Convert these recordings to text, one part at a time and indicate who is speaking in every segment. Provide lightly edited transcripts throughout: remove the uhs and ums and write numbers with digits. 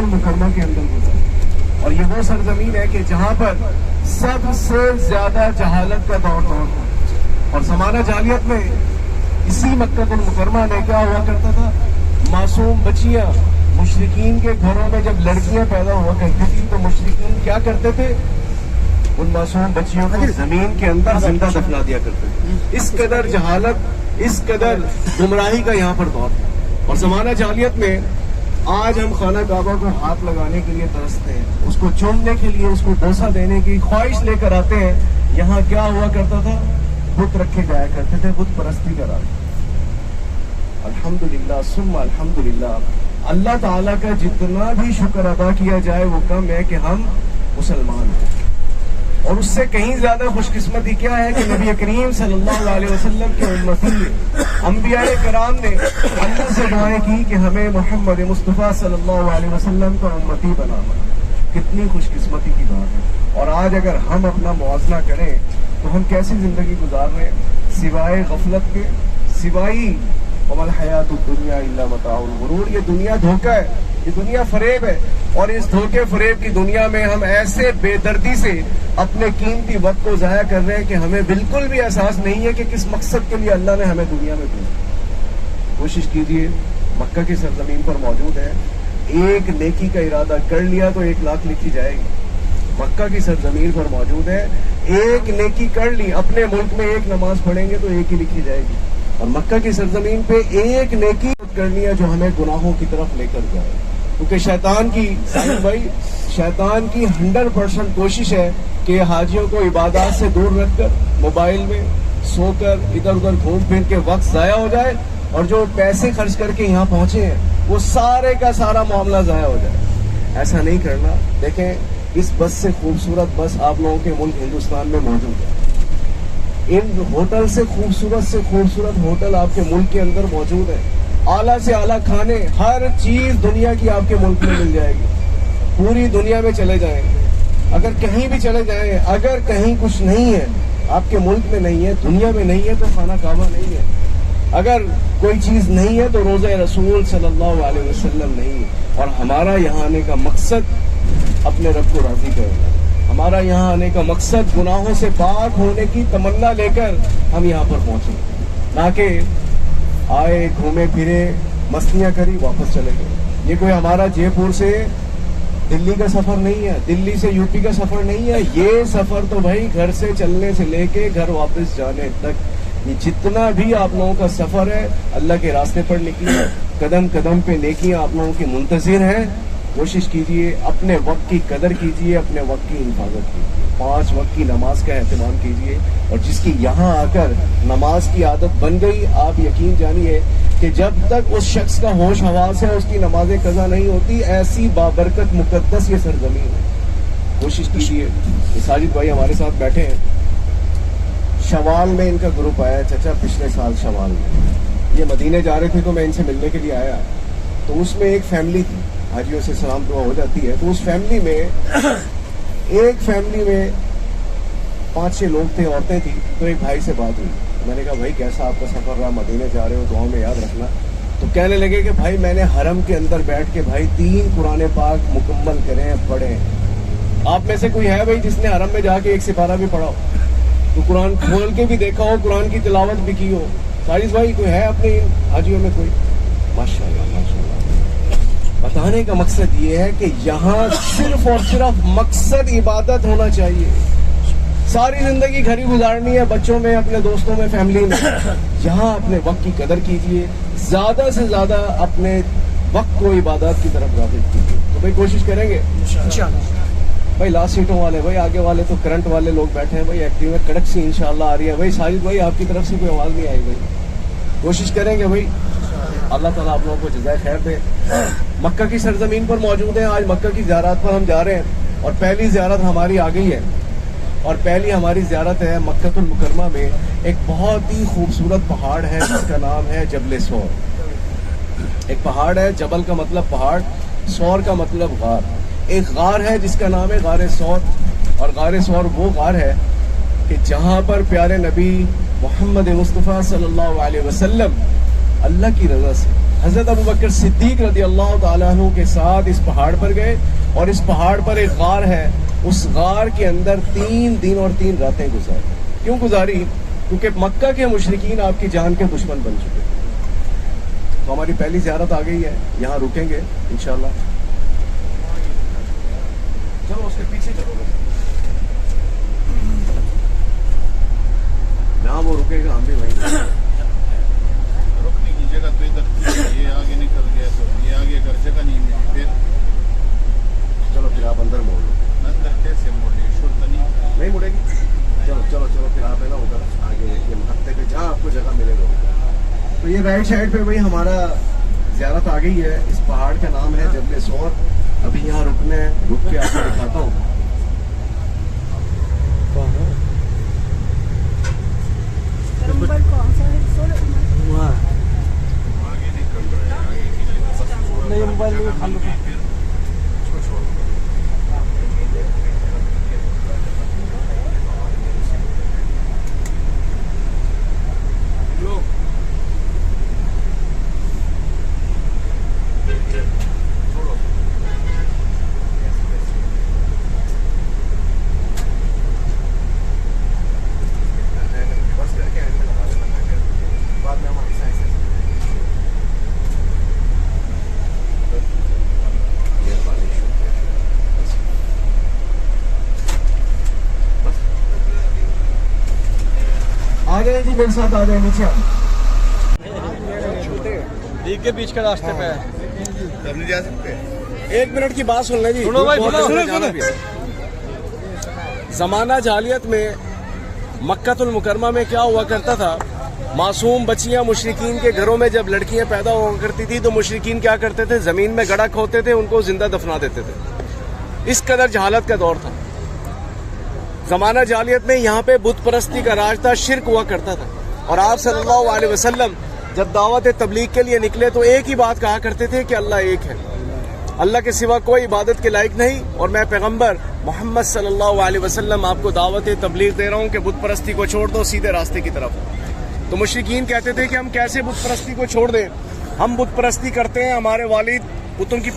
Speaker 1: المکرمہ کے اندر گزرا، اور یہ وہ سرزمین ہے کہ جہاں پر سب سے زیادہ جہالت کا دور تھا، اور زمانہ جاہلیت میں اسی مکہ المکرمہ میں کیا ہوا کرتا تھا، معصوم بچیاں مشرکین کے گھروں میں جب لڑکیاں پیدا ہوا کرتی تھی تو مشرکین کیا کرتے تھے، ان معصوم بچیوں کو زمین کے اندر زندہ دفنا دیا کرتے تھے۔ اس قدر جہالت، اس قدر گمراہی کا یہاں پر دور تھا۔ اور زمانہ جاہلیت میں آج ہم خانہ کعبہ کو ہاتھ لگانے کے لیے ترستے ہیں، اس کو چومنے کے لیے، اس کو بوسہ دینے کی خواہش لے کر آتے ہیں۔ یہاں کیا ہوا کرتا تھا، بت رکھے جایا کرتے تھے، بت پرستی کرا۔ الحمدللہ ثم الحمدللہ، اللہ تعالیٰ کا جتنا بھی شکر ادا کیا جائے وہ کم ہے کہ ہم مسلمان ہیں۔ اور اس سے کہیں زیادہ خوش قسمتی کیا ہے کہ نبی کریم صلی اللہ علیہ وسلم کے امتی انبیاء کرام نے اللہ سے دعائیں کی کہ ہمیں محمد مصطفیٰ صلی اللہ علیہ وسلم کا امتی بنانا۔ کتنی خوش قسمتی کی بات ہے۔ اور آج اگر ہم اپنا موازنہ کریں تو ہم کیسی زندگی گزار رہے ہیں، سوائے غفلت کے، سوائے وما الحیات الدنیا الا متاع الغرور۔ یہ دنیا دھوکہ ہے، یہ دنیا فریب ہے، اور اس دھوکے فریب کی دنیا میں ہم ایسے بے دردی سے اپنے قیمتی وقت کو ضائع کر رہے ہیں کہ ہمیں بالکل بھی احساس نہیں ہے کہ کس مقصد کے لیے اللہ نے ہمیں دنیا میں بھیجا۔ کوشش کیجئے، مکہ کی سرزمین پر موجود ہے، ایک نیکی کا ارادہ کر لیا تو 1 لاکھ لکھی جائے گی۔ مکہ کی سرزمین پر موجود ہے، ایک نیکی کر لی، اپنے ملک میں 1 نماز پڑھیں گے تو 1 ہی لکھی جائے گی، اور مکہ کی سرزمین پہ ایک نیکی کرنی ہے جو ہمیں گناہوں کی طرف لے کر جائے۔ کیونکہ شیطان کی ساحل بھائی، شیطان کی 100% کوشش ہے کہ حاجیوں کو عبادات سے دور رکھ کر موبائل میں سو کر ادھر ادھر گھوم پھر کے وقت ضائع ہو جائے، اور جو پیسے خرچ کر کے یہاں پہنچے ہیں وہ سارے کا سارا معاملہ ضائع ہو جائے۔ ایسا نہیں کرنا۔ دیکھیں، اس بس سے خوبصورت بس آپ لوگوں کے ملک ہندوستان میں موجود ہے، ان ہوٹل سے خوبصورت ہوٹل آپ کے ملک کے اندر موجود ہے، اعلیٰ سے اعلیٰ کھانے، ہر چیز دنیا کی آپ کے ملک میں مل جائے گی۔ پوری دنیا میں چلے جائیں، اگر کہیں بھی چلے جائیں، اگر کہیں کچھ نہیں ہے، آپ کے ملک میں نہیں ہے، دنیا میں نہیں ہے، تو خانہ کعبہ نہیں ہے۔ اگر کوئی چیز نہیں ہے تو روضہ رسول صلی اللہ علیہ وسلم نہیں ہے۔ اور ہمارا یہاں آنے کا مقصد اپنے رب کو راضی کرنا، ہمارا یہاں آنے کا مقصد گناہوں سے پاک ہونے کی تمنا لے کر ہم یہاں پر پہنچے، نہ کہ آئے گھومے پھرے مستیاں کری واپس چلے گئے۔ یہ کوئی ہمارا جے پور سے دلی کا سفر نہیں ہے، دلی سے یو پی کا سفر نہیں ہے، یہ سفر تو بھائی گھر سے چلنے سے لے کے گھر واپس جانے تک، یہ جتنا بھی آپ لوگوں کا سفر ہے اللہ کے راستے پر نکلیے، قدم قدم پہ نیکیاں آپ لوگوں کی منتظر ہیں۔ کوشش کیجئے، اپنے وقت کی قدر کیجئے، اپنے وقت کی حفاظت کیجئے، 5 وقت کی نماز کا اہتمام کیجئے۔ اور جس کی یہاں آ کر نماز کی عادت بن گئی، آپ یقین جانیے کہ جب تک اس شخص کا ہوش حواس ہے اس کی نمازیں قضا نہیں ہوتی۔ ایسی بابرکت مقدس یہ سرزمین ہے۔ کوشش کیجئے۔ ساجد بھائی ہمارے ساتھ بیٹھے ہیں، شوال میں ان کا گروپ آیا چچا، پچھلے سال شوال میں یہ مدینے جا رہے تھے تو میں ان سے ملنے کے لیے آیا، تو اس میں ایک فیملی تھی، حاجیوں سے سلام دعا ہو جاتی ہے، تو اس فیملی میں ایک فیملی میں 5-6 لوگ تھے، عورتیں تھیں۔ تو ایک بھائی سے بات ہوئی، میں نے کہا بھائی کیسا آپ کا سفر رہا، مدینے جا رہے ہو، دعاؤں میں یاد رکھنا۔ تو کہنے لگے کہ بھائی میں نے حرم کے اندر بیٹھ کے بھائی 3 قرآن پاک مکمل کرے، پڑھے۔ آپ میں سے کوئی ہے بھائی جس نے حرم میں جا کے 1 سپارہ بھی پڑھا ہو، تو قرآن کھول کے بھی دیکھا ہو، قرآن کی تلاوت بھی کی ہو؟ ساجد بھائی کوئی ہے اپنے حاجیوں میں کوئی؟ ماشاءاللہ ماشاءاللہ۔ بتانے کا مقصد یہ ہے کہ یہاں صرف اور صرف مقصد عبادت ہونا چاہیے۔ ساری زندگی گھر ہی گزارنی ہے، بچوں میں، اپنے دوستوں میں، فیملی میں۔ یہاں اپنے وقت کی قدر کیجئے، زیادہ سے زیادہ اپنے وقت کو عبادات کی طرف راغب کیجئے۔ تو بھائی کوشش کریں گے بھائی، لاسٹ سیٹوں والے بھائی، آگے والے تو کرنٹ والے لوگ بیٹھے ہیں بھائی، ایکٹیو میں کڑک سی انشاءاللہ آ رہی ہے بھائی۔ ساجد بھائی آپ کی طرف سے کوئی آواز نہیں آئی بھائی، کوشش کریں گے بھائی، اللہ تعالیٰ آپ لوگوں کو جزائے خیر دے۔ مکہ کی سرزمین پر موجود ہیں، آج مکہ کی زیارت پر ہم جا رہے ہیں، اور پہلی زیارت ہماری آ گئی ہے، اور پہلی ہماری زیارت ہے مکہ المکرمہ میں ایک بہت ہی خوبصورت پہاڑ ہے جس کا نام ہے جبل سور۔ ایک پہاڑ ہے، جبل کا مطلب پہاڑ، سور کا مطلب غار۔ ایک غار ہے جس کا نام ہے غار سور، اور غار سور وہ غار ہے کہ جہاں پر پیارے نبی محمد مصطفیٰ صلی اللہ علیہ وسلم اللہ کی رضا سے حضرت ابو بکر صدیق رضی اللہ تعالیٰ عنہ کے ساتھ اس پہاڑ پر گئے، اور اس پہاڑ پر ایک غار ہے، اس غار کے اندر 3 دن اور 3 راتیں گزاری۔ کیوں گزاری؟ کیونکہ مکہ کے مشرکین آپ کی جان کے دشمن بن چکے۔ تو ہماری پہلی زیارت آ گئی ہے، یہاں رکیں گے انشاءاللہ۔ چلو اس کے پیچھے چلو، جہاں وہ رکے گا ہم بھی وہیں
Speaker 2: رکنے کی جگہ تو ادھر، یہ آگے نکل گیا تو یہ آگے اگر جگہ نہیں ملی پھر
Speaker 1: چلو پھر آپ اندر موڑ لو۔
Speaker 2: اندر کیسے موڑے؟ شرط
Speaker 1: نہیں مڑے گی؟ چلو چلو چلو پھر آپ ہے نا ادھر آگے یہ ہفتے کے جہاں آپ کو جگہ ملے گا۔ تو یہ رائٹ سائڈ پہ وہی ہمارا زیارت آ گئی ہے۔ اس پہاڑ کا نام ہے جبل سور۔ ابھی یہاں رکنا ہے، رک کے آپ کو دکھاتا ہوں۔
Speaker 2: آگے نکل رہا ہے، آگے کی
Speaker 1: آ گئے جی، میرے ساتھ آ جائیں نیچے۔
Speaker 3: لیگ کے بیچ کے راستے پہ
Speaker 2: تب نہیں جا سکتے۔
Speaker 1: 1 منٹ کی بات سن لیں جی۔
Speaker 3: سنو بھائی،
Speaker 1: جانا بھی ہے۔ زمانہ جاہلیت میں مکہ المکرمہ میں کیا ہوا کرتا تھا، معصوم بچیاں مشرکین کے گھروں میں جب لڑکیاں پیدا ہوا کرتی تھی تو مشرکین کیا کرتے تھے، زمین میں گڑھا کھودتے تھے، ان کو زندہ دفنا دیتے تھے۔ اس قدر جہالت کا دور تھا۔ زمانہ جاہلیت میں یہاں پہ بت پرستی کا راج تھا، شرک ہوا کرتا تھا، اور آپ صلی اللہ علیہ وسلم جب دعوت تبلیغ کے لیے نکلے تو ایک ہی بات کہا کرتے تھے کہ اللہ ایک ہے، اللہ کے سوا کوئی عبادت کے لائق نہیں، اور میں پیغمبر محمد صلی اللہ علیہ وسلم آپ کو دعوت تبلیغ دے رہا ہوں کہ بت پرستی کو چھوڑ دو، سیدھے راستے کی طرف۔ تو مشرکین کہتے تھے کہ ہم کیسے بت پرستی کو چھوڑ دیں، ہم بت پرستی کرتے ہیں، ہمارے والد بتوں کی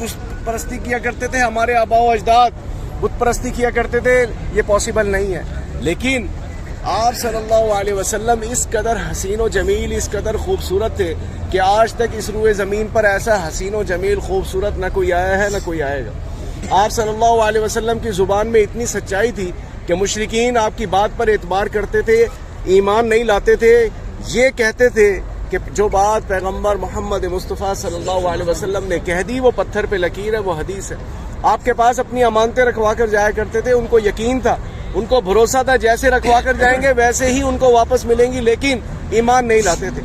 Speaker 1: پرستی کیا کرتے تھے، ہمارے آباء و اجداد بت پرستی کیا کرتے تھے، یہ پاسبل نہیں ہے۔ لیکن آپ صلی اللہ علیہ وسلم اس قدر حسین و جمیل، اس قدر خوبصورت تھے کہ آج تک اس روئے زمین پر ایسا حسین و جمیل خوبصورت نہ کوئی آیا ہے نہ کوئی آئے گا۔ آپ صلی اللہ علیہ وسلم کی زبان میں اتنی سچائی تھی کہ مشرکین آپ کی بات پر اعتبار کرتے تھے، ایمان نہیں لاتے تھے، یہ کہتے تھے کہ جو بات پیغمبر محمد مصطفیٰ صلی اللہ علیہ وسلم نے کہہ دی وہ پتھر پہ لکیر ہے، وہ حدیث ہے۔ آپ کے پاس اپنی امانتیں رکھوا کر جایا کرتے تھے، ان کو یقین تھا، ان کو بھروسہ تھا، جیسے رکھوا کر جائیں گے ویسے ہی ان کو واپس ملیں گی، لیکن ایمان نہیں لاتے تھے۔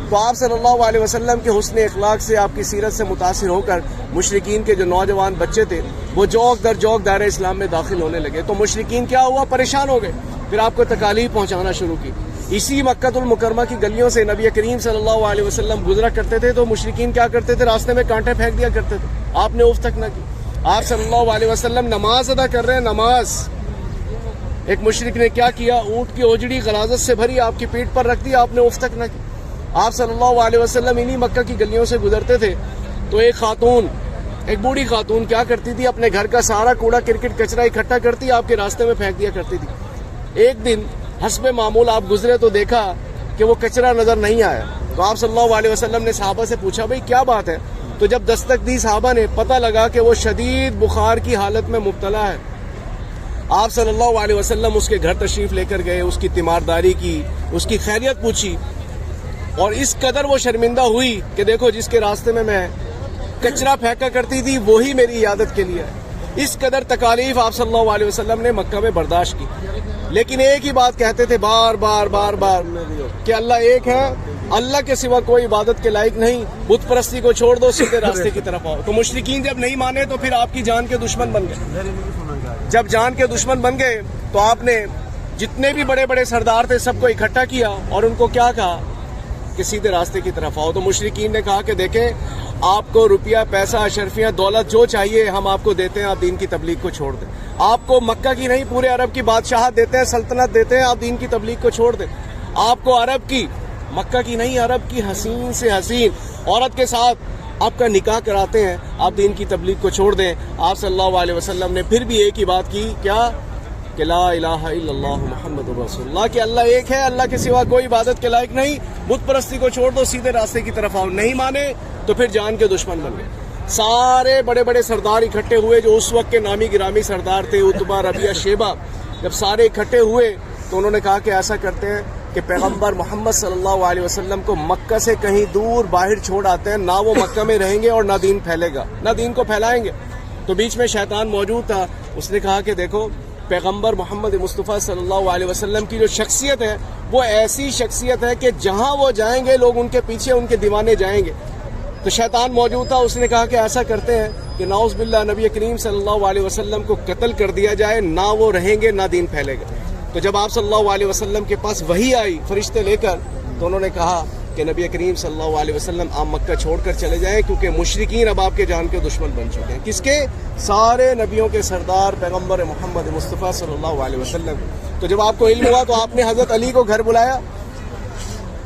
Speaker 1: تو آپ صلی اللہ علیہ وسلم کے حسن اخلاق سے، آپ کی سیرت سے متاثر ہو کر مشرکین کے جو نوجوان بچے تھے وہ جوک در جوک دائرہ اسلام میں داخل ہونے لگے۔ تو مشرکین کیا ہوا، پریشان ہو گئے، پھر آپ کو تکالیف پہنچانا شروع کی۔ اسی مکہ المکرمہ کی گلیوں سے نبی کریم صلی اللہ علیہ وسلم گزرا کرتے تھے تو مشرکین کیا کرتے تھے، راستے میں کانٹے پھینک دیا کرتے تھے، آپ نے اف تک نہ کی۔ آپ صلی اللہ علیہ وسلم نماز ادا کر رہے ہیں، نماز، ایک مشرک نے کیا کیا، اونٹ کی اوجڑی غلاظت سے بھری آپ کی پیٹھ پر رکھ دی، آپ نے اف تک نہ کی۔ آپ صلی اللہ علیہ وسلم انہی مکہ کی گلیوں سے گزرتے تھے تو ایک خاتون، ایک بوڑھی خاتون کیا کرتی تھی، اپنے گھر کا سارا کوڑا کرکٹ کچرا اکٹھا کرتی، آپ کے راستے میں پھینک دیا کرتی تھی۔ ایک دن حسب معمول آپ گزرے تو دیکھا کہ وہ کچرا نظر نہیں آیا، تو آپ صلی اللہ علیہ وسلم نے صحابہ سے پوچھا بھئی کیا بات ہے؟ تو جب دستک دی صحابہ نے، پتہ لگا کہ وہ شدید بخار کی حالت میں مبتلا ہے۔ آپ صلی اللہ علیہ وسلم اس کے گھر تشریف لے کر گئے، اس کی تیمارداری کی، اس کی خیریت پوچھی، اور اس قدر وہ شرمندہ ہوئی کہ دیکھو جس کے راستے میں کچرا پھینکا کرتی تھی وہی میری عیادت کے لیے ہے۔ اس قدر تکالیف آپ صلی اللہ علیہ وسلم نے مکہ میں برداشت کی، لیکن ایک ہی بات کہتے تھے بار بار بار بار کہ اللہ ایک ہے، اللہ کے سوا کوئی عبادت کے لائق نہیں، بت پرستی کو چھوڑ دو، سیدھے راستے کی طرف آؤ۔ تو مشرکین جب نہیں مانے تو پھر آپ کی جان کے دشمن بن گئے۔ جب جان کے دشمن بن گئے تو آپ نے جتنے بھی بڑے بڑے سردار تھے سب کو اکٹھا کیا اور ان کو کیا کہا کہ سیدھے راستے کی طرف آؤ۔ تو مشرکین نے کہا کہ دیکھیں آپ کو روپیہ، پیسہ، اشرفیاں، دولت جو چاہیے ہم آپ کو دیتے ہیں، آپ دین کی تبلیغ کو چھوڑ دیں۔ آپ کو مکہ کی نہیں پورے عرب کی بادشاہت دیتے ہیں، سلطنت دیتے ہیں، آپ دین کی تبلیغ کو چھوڑ دیں۔ آپ کو عرب کی
Speaker 4: مکہ کی نہیں عرب کی حسین سے حسین عورت کے ساتھ آپ کا نکاح کراتے ہیں، آپ دین کی تبلیغ کو چھوڑ دیں۔ آپ صلی اللہ علیہ وسلم نے پھر بھی ایک ہی بات کی، کیا کہ لا الہ الا اللہ محمد رسول اللہ، کہ اللہ ایک ہے، اللہ کے سوا کوئی عبادت کے لائق نہیں، بت پرستی کو چھوڑ دو، سیدھے راستے کی طرف آؤ۔ نہیں مانے تو پھر جان کے دشمن بن گئے۔ سارے بڑے بڑے سردار اکٹھے ہوئے جو اس وقت کے نامی گرامی سردار تھے، عتبہ، ربیعہ، شیبہ، جب سارے اکٹھے ہوئے تو انہوں نے کہا کہ ایسا کرتے ہیں کہ پیغمبر محمد صلی اللہ علیہ وسلم کو مکہ سے کہیں دور باہر چھوڑ آتے ہیں، نہ وہ مکہ میں رہیں گے اور نہ دین پھیلے گا، نہ دین کو پھیلائیں گے۔ تو بیچ میں شیطان موجود تھا، اس نے کہا کہ دیکھو پیغمبر محمد مصطفیٰ صلی اللہ علیہ وسلم کی جو شخصیت ہے وہ ایسی شخصیت ہے کہ جہاں وہ جائیں گے لوگ ان کے پیچھے ان کے دیوانے جائیں گے۔ تو شیطان موجود تھا، اس نے کہا کہ ایسا کرتے ہیں کہ نعوذ باللہ نبی کریم صلی اللہ علیہ وسلم کو قتل کر دیا جائے، نہ وہ رہیں گے نہ دین پھیلے گا۔ تو جب آپ صلی اللہ علیہ وسلم کے پاس وحی آئی فرشتے لے کر، تو انہوں نے کہا کہ نبی کریم صلی اللہ علیہ وسلم آپ مکہ چھوڑ کر چلے جائیں، کیونکہ مشرکین اب آپ کے جان کے دشمن بن چکے ہیں۔ کس کے؟ سارے نبیوں کے سردار پیغمبر محمد مصطفیٰ صلی اللہ علیہ وسلم۔ تو جب آپ کو علم ہوا تو آپ نے حضرت علی کو گھر بلایا،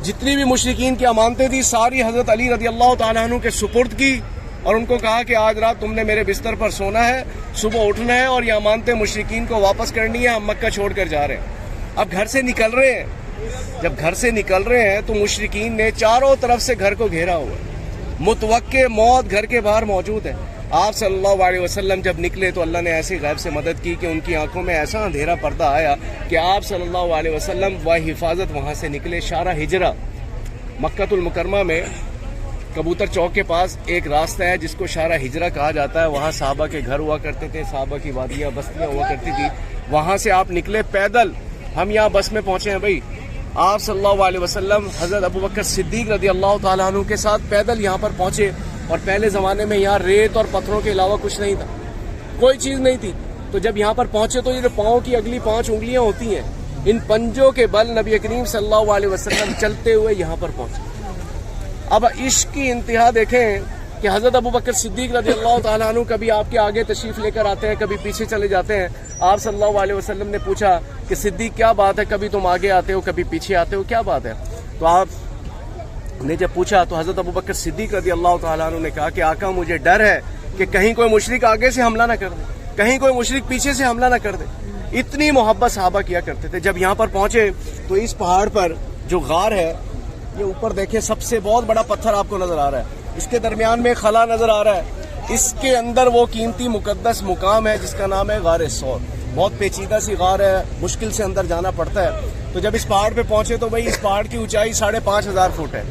Speaker 4: جتنی بھی مشرکین کی امانتیں تھی ساری حضرت علی رضی اللہ تعالیٰ عنہ کے سپرد کی، اور ان کو کہا کہ آج رات تم نے میرے بستر پر سونا ہے، صبح اٹھنا ہے اور یہ امانتیں مشرکین کو واپس کرنی ہے، ہم مکہ چھوڑ کر جا رہے ہیں۔ اب گھر سے نکل رہے ہیں، جب گھر سے نکل رہے ہیں تو مشرکین نے چاروں طرف سے گھر کو گھیرا ہوا ہے، متوقع موت گھر کے باہر موجود ہے۔ آپ صلی اللہ علیہ وسلم جب نکلے تو اللہ نے ایسی غیب سے مدد کی کہ ان کی آنکھوں میں ایسا اندھیرا پردہ آیا کہ آپ صلی اللہ علیہ وسلم حفاظت وہاں سے نکلے۔ شارع ہجرہ مکہ المکرمہ میں کبوتر چوک کے پاس ایک راستہ ہے جس کو شارع ہجرہ کہا جاتا ہے، وہاں صحابہ کے گھر ہوا کرتے تھے، صحابہ کی وادیاں بستیاں ہوا کرتی تھی، وہاں سے آپ نکلے پیدل۔ ہم یہاں بس میں پہنچے ہیں بھائی، آپ صلی اللہ علیہ وسلم حضرت ابوبکر صدیق رضی اللہ تعالیٰ عنہ کے ساتھ پیدل یہاں پر پہنچے، اور پہلے زمانے میں یہاں ریت اور پتھروں کے علاوہ کچھ نہیں تھا، کوئی چیز نہیں تھی۔ تو جب یہاں پر پہنچے تو یہ جو پاؤں کی اگلی 5 انگلیاں ہوتی ہیں، ان پنجوں کے بل نبی کریم صلی اللہ علیہ وسلم چلتے ہوئے یہاں پر پہنچے۔ اب عشق کی انتہا دیکھیں کہ حضرت ابوبکر صدیق رضی اللہ تعالیٰ عنہ کبھی آپ کے آگے تشریف لے کر آتے ہیں، کبھی پیچھے چلے جاتے ہیں۔ آپ صلی اللہ علیہ وسلم نے پوچھا کہ صدیق کیا بات ہے، کبھی تم آگے آتے ہو کبھی پیچھے آتے ہو، کیا بات ہے؟ تو آپ نے جب پوچھا تو حضرت ابوبکر صدیق رضی اللہ تعالیٰ عنہ نے کہا کہ آقا مجھے ڈر ہے کہ کہیں کوئی مشرک آگے سے حملہ نہ کر دے، کہیں کوئی مشرک پیچھے سے حملہ نہ کر دے۔ اتنی محبت صحابہ کیا کرتے تھے۔ جب یہاں پر پہنچے تو اس پہاڑ پر جو غار ہے، یہ اوپر دیکھیں سب سے بہت بڑا پتھر آپ کو نظر آ رہا ہے، اس کے درمیان میں خلا نظر آ رہا ہے، اس کے اندر وہ قیمتی مقدس مقام ہے جس کا نام ہے غار ثور۔ بہت پیچیدہ سی غار ہے، مشکل سے اندر جانا پڑتا ہے۔ تو جب اس پہاڑ پہ پہنچے تو بھائی اس پہاڑ کی اونچائی 5,500 فٹ ہے،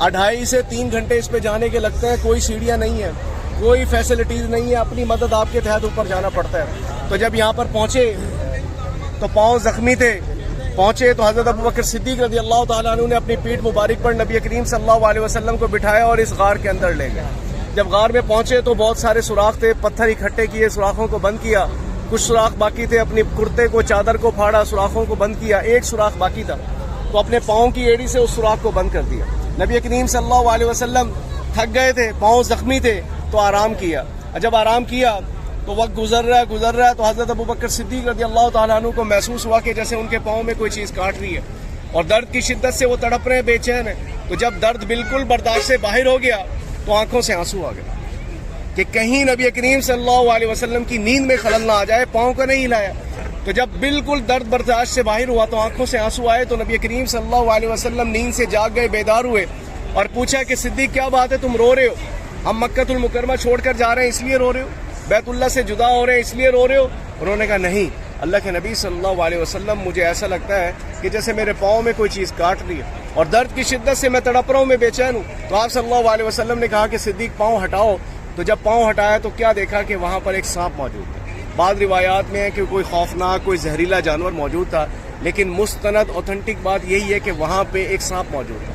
Speaker 4: 2.5 سے 3 گھنٹے اس پہ جانے کے لگتے ہیں، کوئی سیڑھیاں نہیں ہے، کوئی فیسلٹیز نہیں ہے، اپنی مدد آپ کے تحت اوپر جانا پڑتا ہے۔ تو جب یہاں پر پہنچے تو پاؤں زخمی تھے، پہنچے تو حضرت ابوبکر صدیق رضی اللہ تعالیٰ عنہ نے اپنی پیٹھ مبارک پر نبی کریم صلی اللہ علیہ وسلم کو بٹھایا اور اس غار کے اندر لے گئے۔ جب غار میں پہنچے تو بہت سارے سوراخ تھے، پتھر اکٹھے کیے، سوراخوں کو بند کیا، کچھ سوراخ باقی تھے، اپنی کرتے کو چادر کو پھاڑا، سوراخوں کو بند کیا، ایک سوراخ باقی تھا تو اپنے پاؤں کی ایڑی سے اس سوراخ کو بند کر دیا۔ نبی کریم صلی اللہ علیہ وسلم تھک گئے تھے، پاؤں زخمی تھے تو آرام کیا، اور جب آرام کیا تو وقت گزر رہا ہے تو حضرت ابوبکر صدیق رضی اللہ تعالیٰ عنہ کو محسوس ہوا کہ جیسے ان کے پاؤں میں کوئی چیز کاٹ رہی ہے، اور درد کی شدت سے وہ تڑپ رہے ہیں، بے چین ہیں۔ تو جب درد بالکل برداشت سے باہر ہو گیا تو آنکھوں سے آنسو آ گئے کہ کہیں نبی کریم صلی اللہ علیہ وسلم کی نیند میں خلل نہ آ جائے، پاؤں کو نہیں ہلایا۔ تو جب بالکل درد برداشت سے باہر ہوا تو آنکھوں سے آنسو آئے، تو نبی کریم صلی اللہ علیہ وسلم نیند سے جاگ گئے، بیدار ہوئے اور پوچھا کہ صدیق کیا بات ہے، تم رو رہے ہو؟ ہم مکہ المکرمہ چھوڑ کر جا رہے ہیں اس لیے رو رہے ہو؟ بیت اللہ سے جدا ہو رہے ہیں اس لیے رو رہے ہو؟ انہوں نے کہا نہیں، اللہ کے نبی صلی اللہ علیہ وسلم مجھے ایسا لگتا ہے کہ جیسے میرے پاؤں میں کوئی چیز کاٹ رہی ہے اور درد کی شدت سے میں تڑپ رہا ہوں، میں بے چین ہوں۔ تو آپ صلی اللہ علیہ وسلم نے کہا کہ صدیق پاؤں ہٹاؤ۔ تو جب پاؤں ہٹایا تو کیا دیکھا کہ وہاں پر ایک سانپ موجود تھا۔ بعض روایات میں ہے کہ کوئی خوفناک کوئی زہریلا جانور موجود تھا، لیکن مستند اوتھینٹک بات یہی ہے کہ وہاں پہ ایک سانپ موجود تھا۔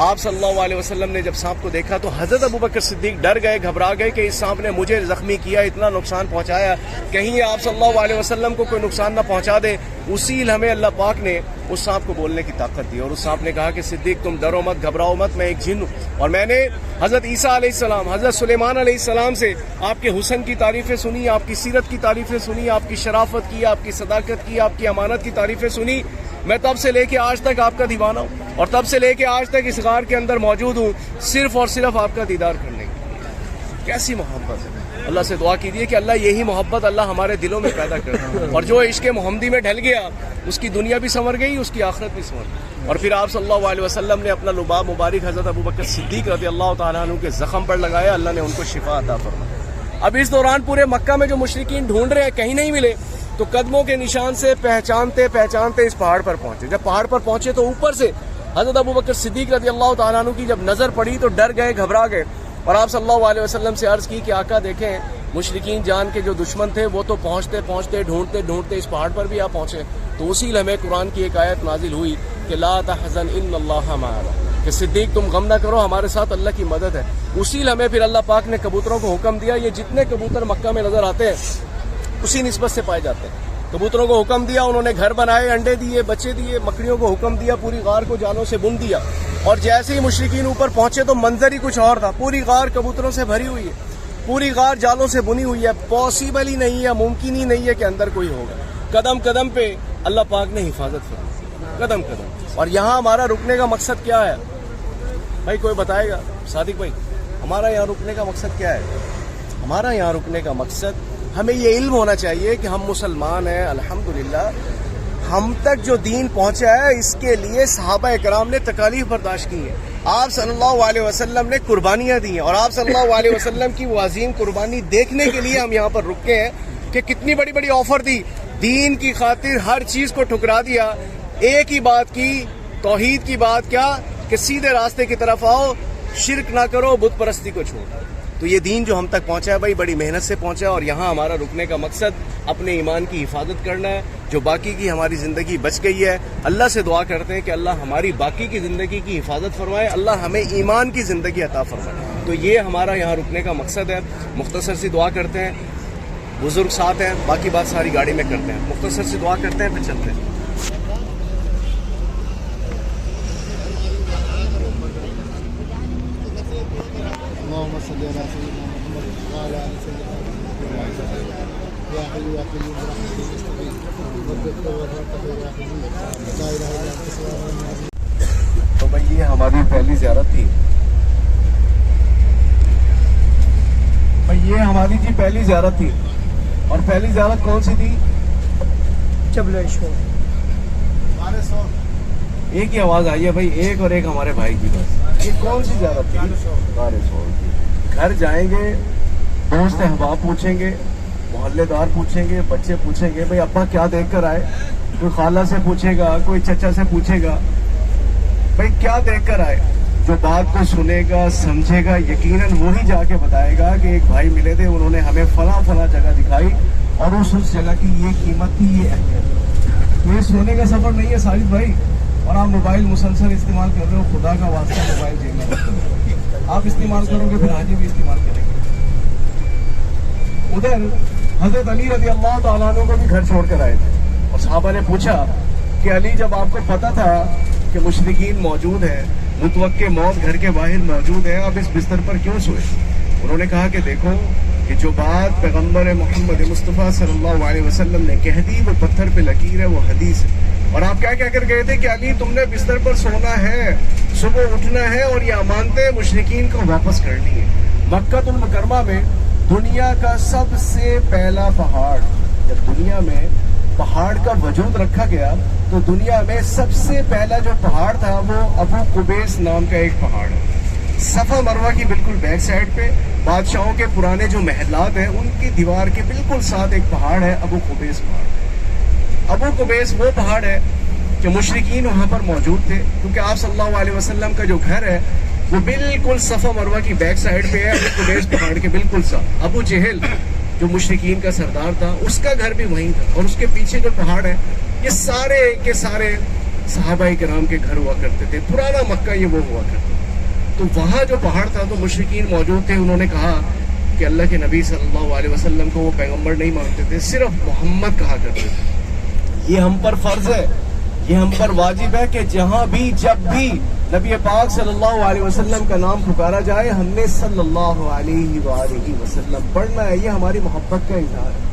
Speaker 4: آپ صلی اللہ علیہ وسلم نے جب سانپ کو دیکھا تو حضرت ابوبکر صدیق ڈر گئے، گھبرا گئے کہ اس سانپ نے مجھے زخمی کیا، اتنا نقصان پہنچایا، کہیں آپ صلی اللہ علیہ وسلم کو کوئی نقصان نہ پہنچا دے۔ اسی لمحے اللہ پاک نے اس سانپ کو بولنے کی طاقت دی، اور اس سانپ نے کہا کہ صدیق تم ڈرو مت، گھبراؤ مت، میں ایک جن ہوں، اور میں نے حضرت عیسیٰ علیہ السلام، حضرت سلیمان علیہ السلام سے آپ کے حسن کی تعریفیں سنی، آپ کی سیرت کی تعریفیں سنی، آپ کی شرافت کی، آپ کی صداقت کی، آپ کی امانت کی تعریفیں سنی۔ میں تب سے لے کے آج تک آپ کا دیوانہ ہوں اور تب سے لے کے آج تک اس غار کے اندر موجود ہوں صرف اور صرف آپ کا دیدار کرنے کے لیے۔ کیسی محبت ہے! اللہ سے دعا کیجیے کہ اللہ یہی محبت اللہ ہمارے دلوں میں پیدا کرے، اور جو عشق محمدی میں ڈھل گیا اس کی دنیا بھی سنور گئی، اس کی آخرت بھی سنور گئی۔ اور پھر آپ صلی اللہ علیہ وسلم نے اپنا لباب مبارک حضرت ابوبکر صدیق رضی اللہ تعالیٰ عنہ کے زخم پر لگایا، اللہ نے ان کو شفا عطا فرمائی۔ اب اس دوران پورے مکہ میں جو مشرکین ڈھونڈ رہے ہیں کہیں نہیں ملے، تو قدموں کے نشان سے پہچانتے پہچانتے اس پہاڑ پر پہنچے۔ جب پہاڑ پر پہنچے تو اوپر سے حضرت ابوبکر صدیق رضی اللہ تعالیٰ عنہ کی جب نظر پڑی تو ڈر گئے، گھبرا گئے، اور آپ صلی اللہ علیہ وسلم سے عرض کی کہ آقا دیکھیں مشرکین جان کے جو دشمن تھے وہ تو پہنچتے پہنچتے ڈھونڈتے ڈھونڈتے اس پہاڑ پر بھی آ پہنچے۔ تو اسی لمحے قرآن کی ایک آیت نازل ہوئی کہ لا تحزن ان اللہ معنا، کہ صدیق تم غم نہ کرو، ہمارے ساتھ اللہ کی مدد ہے۔ اسی لمحے پھر اللہ پاک نے کبوتروں کو حکم دیا، یہ جتنے کبوتر مکہ میں نظر آتے ہیں اسی نسبت سے پائے جاتے ہیں۔ کبوتروں کو حکم دیا، انہوں نے گھر بنائے، انڈے دیے، بچے دیے، مکڑیوں کو حکم دیا، پوری غار کو جالوں سے بن دیا، اور جیسے ہی مشرکین اوپر پہنچے تو منظر ہی کچھ اور تھا، پوری غار کبوتروں سے بھری ہوئی ہے، پوری غار جالوں سے بنی ہوئی ہے، پاسبل ہی نہیں ہے، ممکن ہی نہیں ہے کہ اندر کوئی ہوگا۔ قدم قدم پہ اللہ پاک نے حفاظت فرمائی، قدم قدم۔ اور یہاں ہمارا رکنے کا مقصد کیا ہے بھائی؟ کوئی بتائے گا؟ صادق بھائی، ہمارا یہاں رکنے کا مقصد کیا ہے؟ ہمارا یہاں رکنے کا مقصد، ہمیں یہ علم ہونا چاہیے کہ ہم مسلمان ہیں، الحمدللہ ہم تک جو دین پہنچا ہے اس کے لیے صحابہ اکرام نے تکالیف برداشت کی ہیں، آپ صلی اللہ علیہ وسلم نے قربانیاں دی ہیں، اور آپ صلی اللہ علیہ وسلم کی وہ عظیم قربانی دیکھنے کے لیے ہم یہاں پر رکے ہیں کہ کتنی بڑی بڑی آفر دی، دین کی خاطر ہر چیز کو ٹھکرا دیا، ایک ہی بات کی، توحید کی بات، کیا کہ سیدھے راستے کی طرف آؤ، شرک نہ کرو، بت پرستی کو چھوڑو۔ تو یہ دین جو ہم تک پہنچا ہے بھائی بڑی محنت سے پہنچا ہے، اور یہاں ہمارا رکنے کا مقصد اپنے ایمان کی حفاظت کرنا ہے۔ جو باقی کی ہماری زندگی بچ گئی ہے، اللہ سے دعا کرتے ہیں کہ اللہ ہماری باقی کی زندگی کی حفاظت فرمائے، اللہ ہمیں ایمان کی زندگی عطا فرمائے۔ تو یہ ہمارا یہاں رکنے کا مقصد ہے۔ مختصر سی دعا کرتے ہیں، بزرگ ساتھ ہیں، باقی بات ساری گاڑی میں کرتے ہیں، مختصر سی دعا کرتے ہیں پھر چلتے ہیں۔
Speaker 2: اللهم صل على سيدنا محمد وعلى ال سيدنا محمد يا حي يا قيوم برحمتك نستغيث وبك توكلت يا حي لا اله الا انت سبحانك۔
Speaker 1: تو بھائی یہ ہماری پہلی زیارت تھی، بھائی یہ ہماری جی پہلی زیارت تھی، اور پہلی زیارت کون سی تھی؟
Speaker 3: چبلے شور
Speaker 1: ایک ہی آواز آئی ہے بھائی، ایک اور ایک ہمارے بھائی کی، بس یہ کون سی زیارت تھی؟ گھر جائیں گے، دوست احباب پوچھیں گے، محلے دار پوچھیں گے، بچے پوچھیں گے بھائی ابا کیا دیکھ کر آئے، کوئی خالہ سے پوچھے گا، کوئی چچا سے پوچھے گا بھائی کیا دیکھ کر آئے، جو بات کو سنے گا سمجھے گا یقیناً وہی جا کے بتائے گا کہ ایک بھائی ملے تھے، انہوں نے ہمیں فلاں فلاں جگہ دکھائی اور اس جگہ کی یہ قیمت تھی، یہ اہمیت۔ یہ سونے کا سفر نہیں ہے ساجد بھائی، اور آپ موبائل مسلسل استعمال کر رہے ہو، خدا کا واسطہ موبائل جیب میں رکھ دو، آپ استعمال کرو گے پھر حاجی بھی استعمال کریں گے۔ ادھر حضرت علی رضی اللہ تعالیٰ عنہ کو بھی گھر چھوڑ کر آئے تھے، اور صحابہ نے پوچھا کہ علی جب آپ کو پتا تھا کہ مشرکین موجود ہیں، متوقع موت گھر کے باہر موجود ہے، آپ اس بستر پر کیوں سوئے؟ انہوں نے کہا کہ دیکھو کہ جو بات پیغمبر محمد مصطفیٰ صلی اللہ علیہ وسلم نے کہہ دی وہ پتھر پہ لکیر ہے، وہ حدیث ہے۔ اور آپ کیا کہہ کر گئے تھے کہ علی تم نے بستر پر سونا ہے، صبح اٹھنا ہے اور یہ امانتیں مشرکین کو واپس کرنی ہے۔ مکہ المکرمہ میں دنیا کا سب سے پہلا پہاڑ، جب دنیا میں پہاڑ کا وجود رکھا گیا تو دنیا میں سب سے پہلا جو پہاڑ تھا وہ ابو قبیس نام کا ایک پہاڑ ہے، صفا مروہ کی بالکل بیک سائڈ پہ، بادشاہوں کے پرانے جو محلات ہیں ان کی دیوار کے بالکل ساتھ ایک پہاڑ ہے، ابو قبیس پہاڑ۔ ابو قبیس وہ پہاڑ ہے کہ مشرکین وہاں پر موجود تھے، کیونکہ آپ صلی اللہ علیہ وسلم کا جو گھر ہے وہ بالکل صفا مروہ کی بیک سائڈ پہ ہے، ابو قبیس پہاڑ کے بالکل ساتھ۔ ابو جہل جو مشرکین کا سردار تھا اس کا گھر بھی وہیں تھا، اور اس کے پیچھے جو پہاڑ ہے یہ سارے کے سارے صحابہ کرام کے گھر ہوا کرتے تھے، پرانا مکہ یہ وہ ہوا کرتا تھا۔ تو وہاں جو پہاڑ تھا تو مشرکین موجود تھے، انہوں نے کہا کہ اللہ کے نبی صلی اللہ علیہ وسلم کو وہ پیغمبر نہیں مانتے تھے، صرف محمد کہا کرتے تھے۔ یہ ہم پر فرض ہے، یہ ہم پر واجب ہے کہ جہاں بھی جب بھی نبی پاک صلی اللہ علیہ وسلم کا نام پکارا جائے ہم نے صلی اللہ علیہ وآلہ وسلم پڑھنا ہے، یہ ہماری محبت کا اظہار ہے۔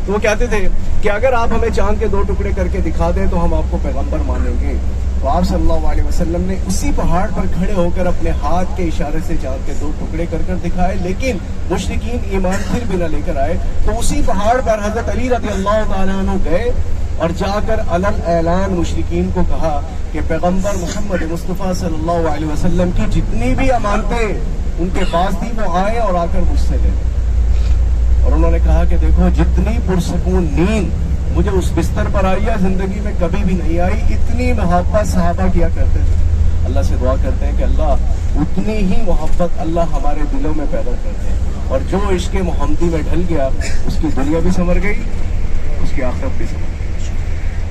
Speaker 1: تو وہ کہتے تھے کہ اگر آپ ہمیں چاند کے 2 ٹکڑے کر کے دکھا دیں تو ہم آپ کو پیغمبر مانیں گے. تو آپ صلی اللہ علیہ وسلم نے اسی پہاڑ پر کھڑے ہو کر اپنے ہاتھ کے اشارے سے چاند کے 2 ٹکڑے کر کر دکھائے, لیکن مشرکین ایمان پھر بھی نہ لے کر آئے. تو اسی پہاڑ پر حضرت علی رضی اللہ تعالیٰ عنہ گئے اور جا کر علن اعلان مشرکین کو کہا کہ پیغمبر محمد مصطفیٰ صلی اللہ علیہ وسلم کی جتنی بھی امانتیں ان کے پاس تھی وہ آئے اور آ کر مجھ سے لے لیں. اور انہوں نے کہا کہ دیکھو جتنی پرسکون نیند مجھے اس بستر پر آئی ہے زندگی میں کبھی بھی نہیں آئی. اتنی محبت صحابہ کیا کرتے تھے. اللہ سے دعا کرتے ہیں کہ اللہ اتنی ہی محبت اللہ ہمارے دلوں میں پیدا کرتے ہیں, اور جو عشق محمدی میں ڈھل گیا اس کی دنیا بھی سنور گئی, اس کی آخرت بھی سنور گئی.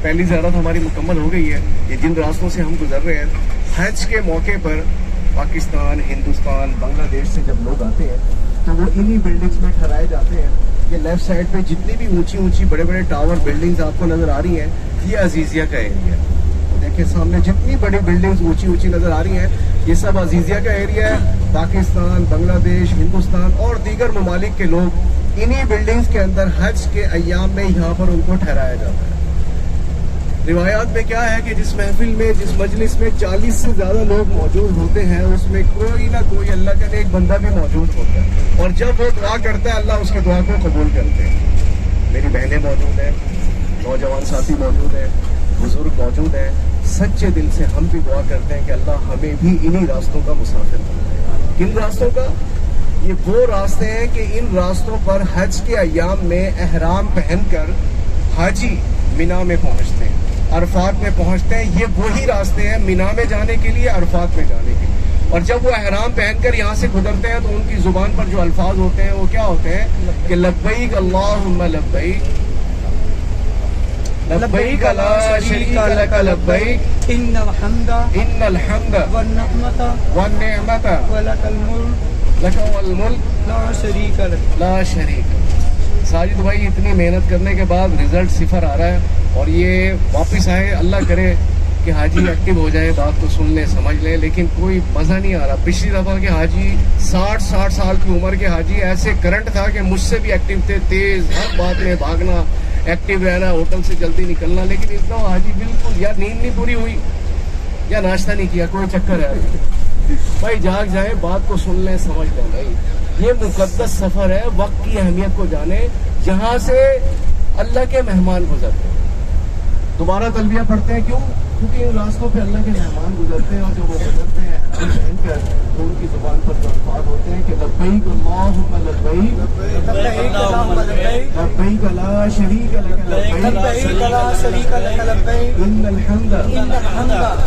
Speaker 1: پہلی زیارت ہماری مکمل ہو گئی ہے. یہ جن راستوں سے ہم گزر رہے ہیں, حج کے موقع پر پاکستان, ہندوستان, بنگلہ دیش سے جب لوگ آتے ہیں تو وہ انہی بلڈنگز میں ٹھہرائے جاتے ہیں. یہ لیفٹ سائڈ پہ جتنی بھی اونچی اونچی بڑے بڑے ٹاور بلڈنگز آپ کو نظر آ رہی ہیں, یہ عزیزیہ کا ایریا ہے. دیکھیں سامنے جتنی بڑی بلڈنگز اونچی اونچی نظر آ رہی ہیں, یہ سب عزیزیہ کا ایریا ہے. پاکستان, بنگلہ دیش, ہندوستان اور دیگر ممالک کے لوگ انہی بلڈنگز کے اندر حج کے ایام میں یہاں پر ان کو ٹھہرایا جاتا ہے. روایات میں کیا ہے کہ جس محفل میں, جس مجلس میں 40 سے زیادہ لوگ موجود ہوتے ہیں, اس میں کوئی نہ کوئی اللہ کا ایک بندہ بھی موجود ہوتا ہے, اور جب وہ دعا کرتا ہے اللہ اس کی دعا کو قبول کرتے ہیں. میری بہنیں موجود ہیں, نوجوان ساتھی موجود ہیں, بزرگ موجود ہیں. سچے دل سے ہم بھی دعا کرتے ہیں کہ اللہ ہمیں بھی انہی راستوں کا مسافر بنائے. کن راستوں کا؟ یہ وہ راستے ہیں کہ ان راستوں پر حج کے ایام میں احرام پہن کر حاجی مینا میں پہنچتے ہیں, عرفات میں پہنچتے ہیں. یہ وہی راستے ہیں مینا میں جانے کے لیے, عرفات میں جانے کے لیے. اور جب وہ احرام پہن کر یہاں سے گزرتے ہیں تو ان کی زبان پر جو الفاظ ہوتے ہیں وہ کیا ہوتے ہیں کہ لبیک اللہم لبیک, لبیک لا شریک لک لبیک,
Speaker 3: ان الحمد
Speaker 1: والنعمت
Speaker 3: ولک الملک
Speaker 1: لک والملک
Speaker 3: لا شریک لک.
Speaker 1: لا شریک. ساجد بھائی اتنی محنت کرنے کے بعد رزلٹ 0 آ رہا ہے, اور یہ واپس آئے. اللہ کرے کہ حاجی ایکٹیو ہو جائے, بات کو سن لیں, سمجھ لیں, لیکن کوئی مزہ نہیں آ رہا. پچھلی دفعہ کے حاجی 60 سال کی عمر کے حاجی ایسے کرنٹ تھا کہ مجھ سے بھی ایکٹیو تھے, تیز, ہر بات میں بھاگنا, ایکٹیو رہنا, ہوٹل سے جلدی نکلنا. لیکن اتنا حاجی بالکل یا نیند نہیں پوری ہوئی یا ناشتہ نہیں کیا, کوئی چکر ہے. بھائی جاگ جائیں, بات کو سن لیں, سمجھ لیں. بھائی یہ مقدس سفر ہے, وقت کی اہمیت کو جانیں. جہاں سے اللہ کے مہمان گزرتے ہیں, دوبارہ تلبیہ پڑھتے ہیں. کیوں؟ کیونکہ ان راستوں پہ اللہ کے مہمان گزرتے ہیں, اور جب وہ گزرتے ہیں پہن کر تو ان کی زبان پر جو الفاظ ہوتے ہیں کہ لبیک اللہم لبیک,
Speaker 3: لبیک اللہم لبیک,
Speaker 1: لبیک لا شریک لک
Speaker 3: لبیک لا شریک لک لبیک,
Speaker 1: ان الحمد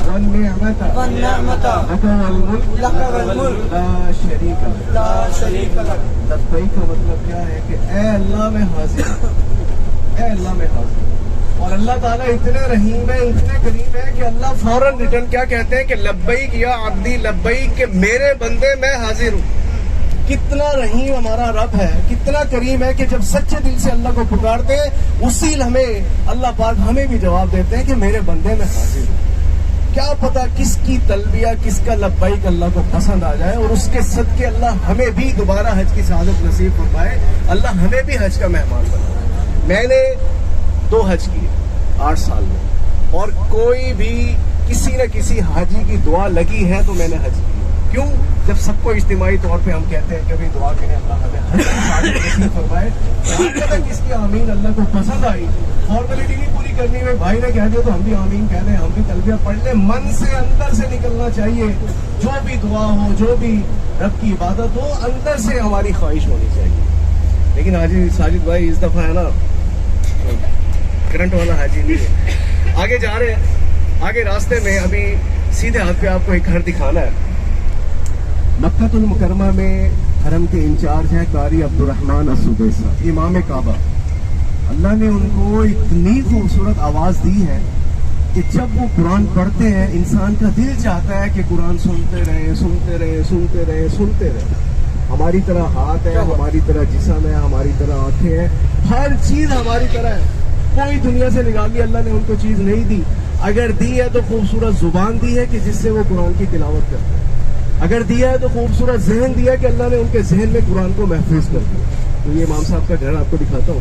Speaker 1: والنعمت
Speaker 3: والنعمت
Speaker 1: لک والملک
Speaker 3: لک والملک
Speaker 1: لا شریک لک.
Speaker 3: لا شریک لک.
Speaker 1: لبیک کا مطلب کیا ہے کہ اے اللہ میں حاضر ہوں, اے اللہ میں حاضر ہوں. اور اللہ تعالیٰ اتنے رحیم ہے, اتنے کریم ہے کہ اللہ فوراً ریٹرن کیا کہتے ہیں کہ لبیک یا عبدی لبیک, کہ میرے بندے میں حاضر ہوں. کتنا رحیم ہمارا رب ہے, کتنا کریم ہے کہ جب سچے دل سے اللہ کو پکارتے ہیں اسی لمحے اللہ پاک ہمیں بھی جواب دیتے ہیں کہ میرے بندے میں حاضر ہوں. کیا پتا کس کی تلبیہ, کس کا لبیک اللہ کو پسند آ جائے, اور اس کے صدقے اللہ ہمیں بھی دوبارہ حج کی سعادت نصیب فرمائے, اللہ ہمیں بھی حج کا مہمان بنائے. میں نے 2 حج کیے 8 سال میں, اور کوئی بھی کسی نہ کسی حاجی کی دعا لگی ہے تو میں نے حج کی. کیوں؟ جب سب کو اجتماعی طور پہ ہم کہتے ہیں کہ بھی دعا کریں اللہ ہمیں حج کی سعادت نصیب فرمائے, کس کی آمین اللہ کو پسند آئی. فارمیلٹی نہیں پوری کرنی ہے, بھائی نے کہہ دیا تو ہم بھی آمین کہہ دیں, ہم بھی تلبیہ پڑھ لیں. من سے اندر سے نکلنا چاہیے, جو بھی دعا ہو, جو بھی رب کی عبادت ہو, اندر سے ہماری خواہش ہونی چاہیے. لیکن حاجی ساجد بھائی اس دفعہ ہے نا کرنٹ والا حاجی نہیں ہے. آگے جا رہے ہیں, آگے راستے میں ابھی سیدھے ہاتھ پہ آپ کو ایک گھر دکھانا ہے. مکہ المکرمہ میں حرم کے انچارج ہیں قاری عبد الرحمن السدیسہ, امام کعبہ. اللہ نے ان کو اتنی خوبصورت آواز دی ہے کہ جب وہ قرآن پڑھتے ہیں انسان کا دل چاہتا ہے کہ قرآن سنتے رہے, سنتے رہے, سنتے رہے, سنتے رہے. ہماری طرح ہاتھ ہے, ہماری طرح جسم ہے, ہماری طرح آنکھیں ہیں, ہر چیز ہماری طرح ہے. کوئی دنیا سے نکالی اللہ نے ان کو چیز نہیں دی. اگر دی ہے تو خوبصورت زبان دی ہے کہ جس سے وہ قرآن کی تلاوت کرتے ہیں. اگر دیا ہے تو خوبصورت ذہن دیا کہ اللہ نے ان کے ذہن میں قرآن کو محفوظ کر دیا. تو یہ امام صاحب کا گھر آپ کو دکھاتا ہوں.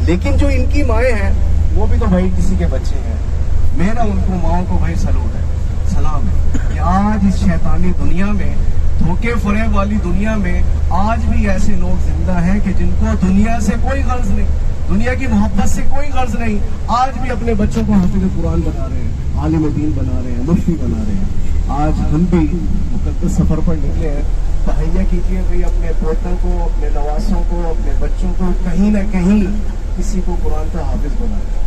Speaker 1: لیکن جو ان کی مائیں ہیں وہ بھی تو بھائی کسی کے بچے ہیں. میرا ان کو ماؤں کو بھائی سلوٹ ہے, سلام ہے کہ آج اس شیطانی دنیا میں, دھوکے فریب والی دنیا میں آج بھی ایسے لوگ زندہ ہیں کہ جن کو دنیا سے کوئی غرض نہیں, دنیا کی محبت سے کوئی غرض نہیں, آج بھی اپنے بچوں کو حافظ قرآن بنا رہے ہیں, عالم دین بنا رہے ہیں, مفتی بنا رہے ہیں. آج ہم بھی مقدس سفر پر نکلے ہیں. تہیہ کیجیے بھائی اپنے پوتوں کو, اپنے نواسوں کو, اپنے بچوں کو کہیں نہ کہیں کسی کو قرآن کا حافظ بنائیں.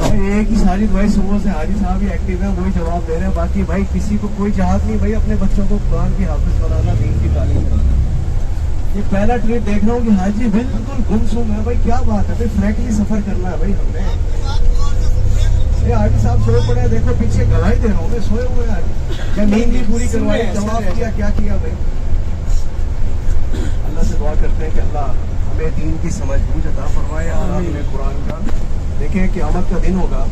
Speaker 1: ایک ہی ساجد بھائی صبح سے حاجی صاحب ہی ایکٹیو ہیں, وہی جواب دے رہے ہیں. باقی بھائی کسی کو کوئی چاہت نہیں بھائی اپنے بچوں کو قرآن کی حافظ بنانا, دین کی تعلیم کرانا. یہ پہلا ٹریپ دیکھ رہا ہوں کہ حاجی بالکل گمسم ہے. بھائی کیا بات ہے بھائی, فریکلی سفر کرنا ہے بھائی ہم نے. یہ حاجی صاحب سوئے پڑے ہیں, دیکھو پیچھے گواہی دے رہا ہوں میں, سوئے ہوئے ہیں. کیا نیند بھی پوری کروائی, جواب کیا, کیا کیا بھائی. اللہ سے دعا کرتے ہیں کہ اللہ ہمیں دین کی سمجھ بوجھ عطا فرمائے. اور ہمیں قرآن کا دیکھیں قیامت کا دن ہوگا,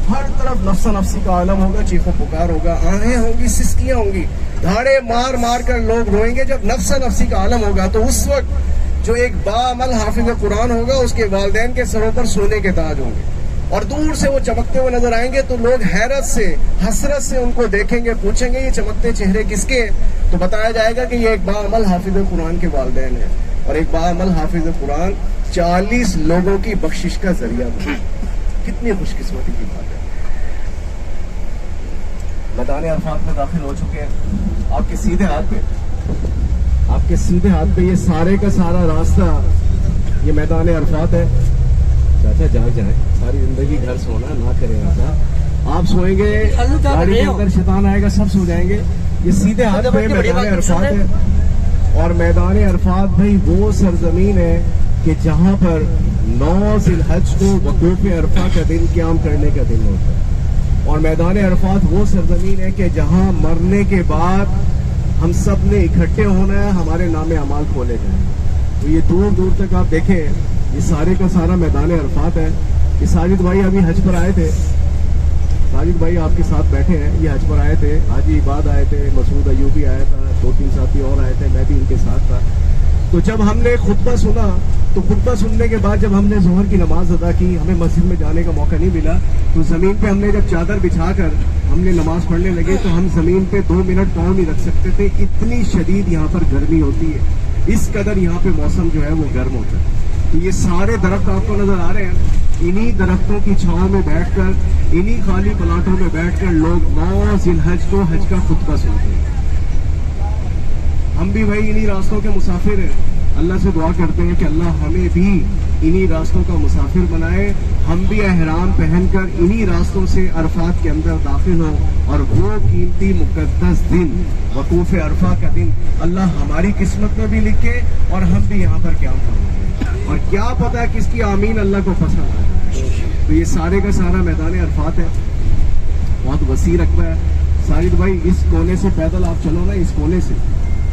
Speaker 1: ہر طرف نفس نفسی کا عالم ہوگا, چیخ و پکار ہوگا, آہیں ہوں گی, سسکیاں ہوں گی, دھاڑے مار مار کر لوگ روئیں گے. جب نفس نفسی کا عالم ہوگا تو اس وقت جو ایک باعمل حافظ قرآن ہوگا اس کے والدین کے سروں پر سونے کے تاج ہوں گے, اور دور سے وہ چمکتے ہوئے نظر آئیں گے تو لوگ حیرت سے, حسرت سے ان کو دیکھیں گے, پوچھیں گے یہ چمکتے چہرے کس کے ہیں؟ تو بتایا جائے گا کہ یہ ایک باعمل حافظ قرآن کے والدین ہیں. اور ایک باعمل حافظ قرآن 40 لوگوں کی بخشش کا ذریعہ بنا. کتنی خوش قسمتی کی بات ہے. میدان عرفات میں داخل ہو چکے ہیں. آپ کے سیدھے ہاتھ پہ, آپ کے سیدھے ہاتھ پہ یہ سارے کا سارا راستہ یہ میدان عرفات ہے. چاچا جاگ جائیں, ساری زندگی گھر سونا نہ کریں ایسا. آپ سوئیں گے, گاڑی کے اندر شیطان آئے گا, سب سو جائیں گے. یہ سیدھے ہاتھ پہ میدان عرفات ہے. اور میدان عرفات بھائی وہ سرزمین ہے کہ جہاں پر 9 ذی الحج کو وقوف عرفہ کا دن قیام کرنے کا دن ہوتا ہے. اور میدان عرفات وہ سرزمین ہے کہ جہاں مرنے کے بعد ہم سب نے اکٹھے ہونا ہے, ہمارے نام اعمال کھولے جائیں. تو یہ دور دور تک آپ دیکھیں یہ سارے کا سارا میدان عرفات ہے. یہ ساجد بھائی ابھی حج پر آئے تھے, ساجد بھائی آپ کے ساتھ بیٹھے ہیں, یہ حج پر آئے تھے. حاجی عباد آئے تھے, مسعود ایوبی آیا تھا, 2-3 ساتھی اور آئے تھے, میں بھی ان کے ساتھ تھا. تو جب ہم نے خطبہ سنا تو خطبہ سننے کے بعد جب ہم نے ظہر کی نماز ادا کی, ہمیں مسجد میں جانے کا موقع نہیں ملا. تو زمین پہ ہم نے جب چادر بچھا کر ہم نے نماز پڑھنے لگے تو ہم زمین پہ 2 منٹ پاؤں نہیں رکھ سکتے تھے, اتنی شدید یہاں پر گرمی ہوتی ہے. اس قدر یہاں پہ موسم جو ہے وہ گرم ہوتا ہے. تو یہ سارے درخت آپ کو نظر آ رہے ہیں, انہی درختوں کی چھاؤں میں بیٹھ کر, انہی خالی پلاٹوں میں بیٹھ کر لوگ 9 ذی الحج کو حج کا خطبہ سنتے ہیں. ہم بھی بھائی انہی راستوں کے مسافر ہیں. اللہ سے دعا کرتے ہیں کہ اللہ ہمیں بھی انہی راستوں کا مسافر بنائے, ہم بھی احرام پہن کر انہی راستوں سے عرفات کے اندر داخل ہوں, اور وہ قیمتی مقدس دن وقوف عرفہ کا دن اللہ ہماری قسمت میں بھی لکھے اور ہم بھی یہاں پر قیام فرمائیں. اور کیا پتہ کس کی آمین اللہ کو پسند آئے. تو یہ سارے کا سارا میدان عرفات ہے, بہت وسیع رقبہ ہے. ساجد بھائی اس کونے سے پیدل آپ چلو نا, اس کونے سے,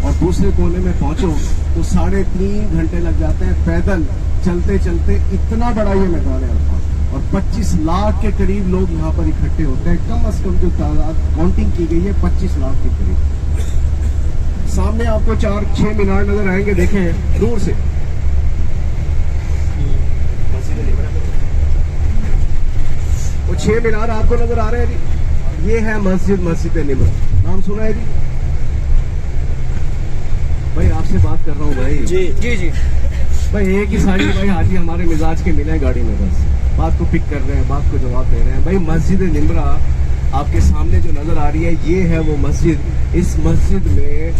Speaker 1: اور دوسرے کونے میں پہنچو تو 3.5 گھنٹے لگ جاتے ہیں پیدل چلتے چلتے. اتنا بڑا یہ میدان عرفات, اور 25 لاکھ کے قریب لوگ یہاں پر اکٹھے ہوتے ہیں. کم از کم جو تعداد کاؤنٹنگ کی گئی ہے 25 لاکھ کے قریب. سامنے آپ کو 4-6 مینار نظر آئیں گے, دیکھیں دور سے. وہ 6 مینار آپ کو نظر آ رہے ہیں جی, یہ ہے مسجد نمر. نام سنا ہے جی بھائی؟ آپ سے بات کر رہا ہوں بھائی.
Speaker 3: جی
Speaker 1: بھائی ایک ہی ساجد بھائی حاجی ہمارے مزاج کے ملے گاڑی میں, بس بات کو پک کر رہے ہیں, بات کو جواب دے رہے ہیں. بھائی مسجد نمرہ آپ کے سامنے جو نظر آ رہی ہے یہ ہے وہ مسجد. اس مسجد میں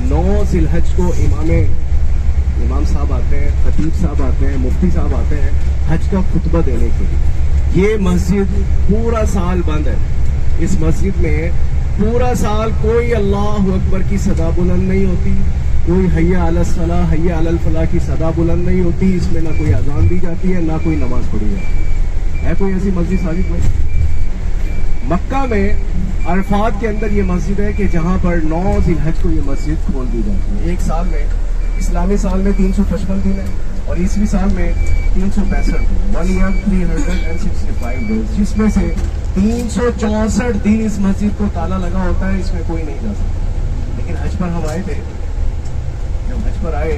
Speaker 1: 9 ذی الحج کو امام صاحب آتے ہیں, خطیب صاحب آتے ہیں, مفتی صاحب آتے ہیں حج کا خطبہ دینے کے لیے. یہ مسجد پورا سال بند ہے. اس مسجد میں پورا سال کوئی اللہ اکبر کی صدا بلند نہیں ہوتی, کوئی حی علی الصلاۃ حی علی الفلاح کی صدا بلند نہیں ہوتی. اس میں نہ کوئی اذان دی جاتی ہے, نہ کوئی نماز پڑھی جاتی ہے. کوئی ایسی مسجد ساجد بھائی؟ مکہ میں عرفات کے اندر یہ مسجد ہے کہ جہاں پر 9 ذی الحج کو یہ مسجد کھول دی جاتی ہے. ایک سال میں, اسلامی سال میں 355 دن ہے اور عیسوی سال میں 365 دن, 1 year 365 days, جس میں سے 364 دن اس مسجد کو تالا لگا ہوتا ہے, اس میں کوئی نہیں جا سکتا. لیکن حج پر ہم آئے تھے, جب حج پر آئے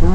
Speaker 1: 2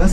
Speaker 1: 10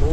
Speaker 1: 2